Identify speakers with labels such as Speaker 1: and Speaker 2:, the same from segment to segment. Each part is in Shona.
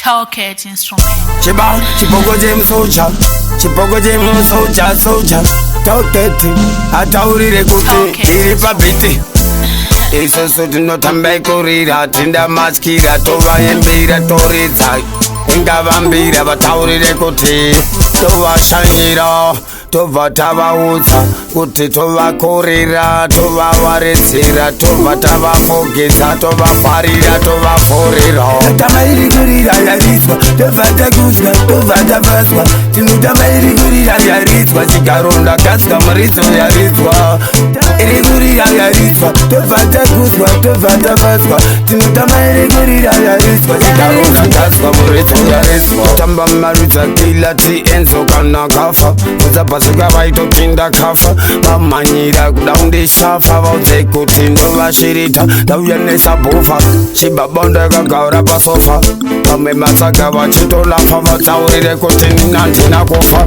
Speaker 1: Toolkit instrument.
Speaker 2: Chipogo James soldier. Toolkit, ataurire kuti iri pabiti. Isoso tinotamba ikorira tinda maskira tovayembera toridza ingavambira vataurire kuti tovashanyira tobva tavaudza kuti tovakorera tovawaridzira tobva tavafogesa tovavharira tovaforera tama iri kurira yariswa tobva takuzwa tobva tavaswa tinotama iri kurira yariswa chigaronda kaswa muridzo yariswa iri kurira yariswa tobva takuzwa tobva tavaswa tinotama iri kurira yariswa chigaronda kaswa muridzo yariswa tamba marudza kila tienzo kana kafa udzapasuka vaitopinda kafa vamhanyira kuda undishafa vaudze kuti ndovashirita ndauya nesabhufa chibaba ndakagaura pasofa vamwe matsaga vachitolafa vatsaurire kuti ndina kufa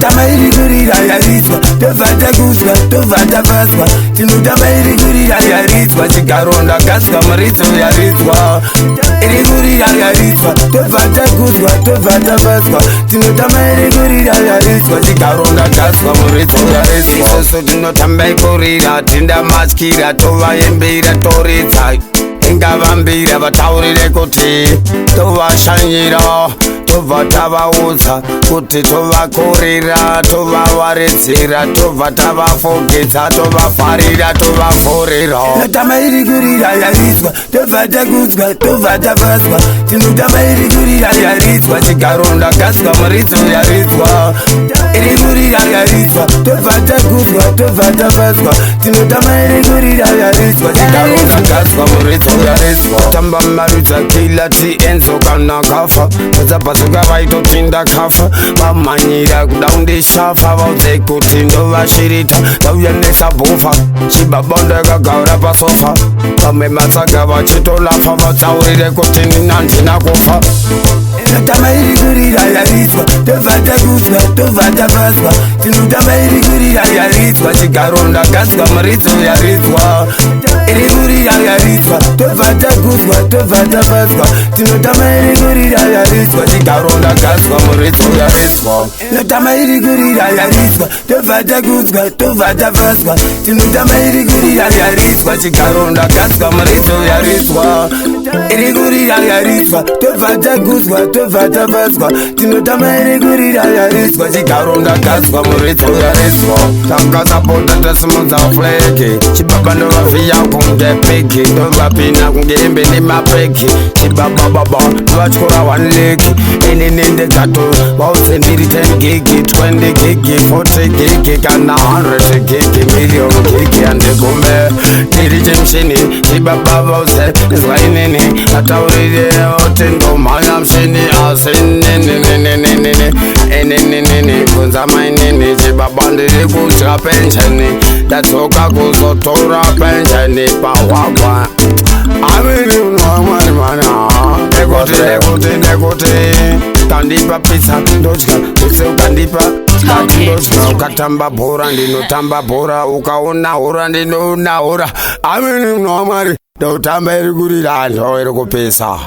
Speaker 2: tama iri kurira yariswa tobva takuzwa tobva tavaswa tinotama iri kurira yariswa chigaronda kaswa muridzo yariswa iri kurira yariswa tobva takuzwa tobva tavaswa tinotama iri kurira yariswa chigaronda kaswa muridzo yariswa isoso tinotamba ikorira tinda maskira tovayembera toridza ingavambira vataurire kuti tovashanyira tobva tavaudza kuti tovakorera tovawaridzira tobva tavafogedza tovavharira tovaforera tama iri kurira yariswa tobva takuzwa tobva tavaswa tinotama iri kurira yariswa chigaronda kaswa muridzo yariswa iri kurira yariswa tobva takuzwa tobva tavaswa tinotama iri kurira yariswa chigaronda kaswa muridzo yariswa tamba marudza kila tienzo kana kafa udzapasuka vaitopinda kafa vamhanyira kuda undishafa vaudze kuti ndovashirita ndauya nesabhufa chibaba ndakagaura pasofa vamwe matsaga vachitolafa vatsaurire kuti ndina kufa tama iri kurira yariswa tobva takuzwa tobva tavaswa tinotama iri kurira yariswa chigaronda kaswa muridzo yariswa iri kurira yariswa tobva takuzwa tobva tavaswa tinotama iri kurira yariswa chigaronda kaswa muridzo yariswa tama iri kurira yariswa tobva takuzwa tobva tavaswa tinotama iri kurira yariswa chigaronda kaswa muridzo yariswa iri kurira yariswa tobva takuzwa tobva tavaswa tinotama iri kurira yariswa chigaronda kaswa muridzo yariswa takasapota tasimudza fleki chibaba ndovavhiya kunge peki ndovapina kunge embe nemapeki chibaba baba ndovatyora 1 leki inini ndekato vaudze ndiri 10 gigi 20 gigi 40 gigi kana 100 gigi million gigi andigume ndiri chemshini chibaba vaudze izwa inini ataurire oti ndomhanya mshini asi inini kunza mainini chibaba ndiri kudya pensheni ndadzoka kuzotora pensheni pahwagwa amini unomwari mana nekuti kandipa pizza ndodya use ukandipa ndodya ukatamba bhora ndinotamba bhora ukaona hura ndinoona hura amini unomwari ndotamba iri kurira ndo iri kupisa.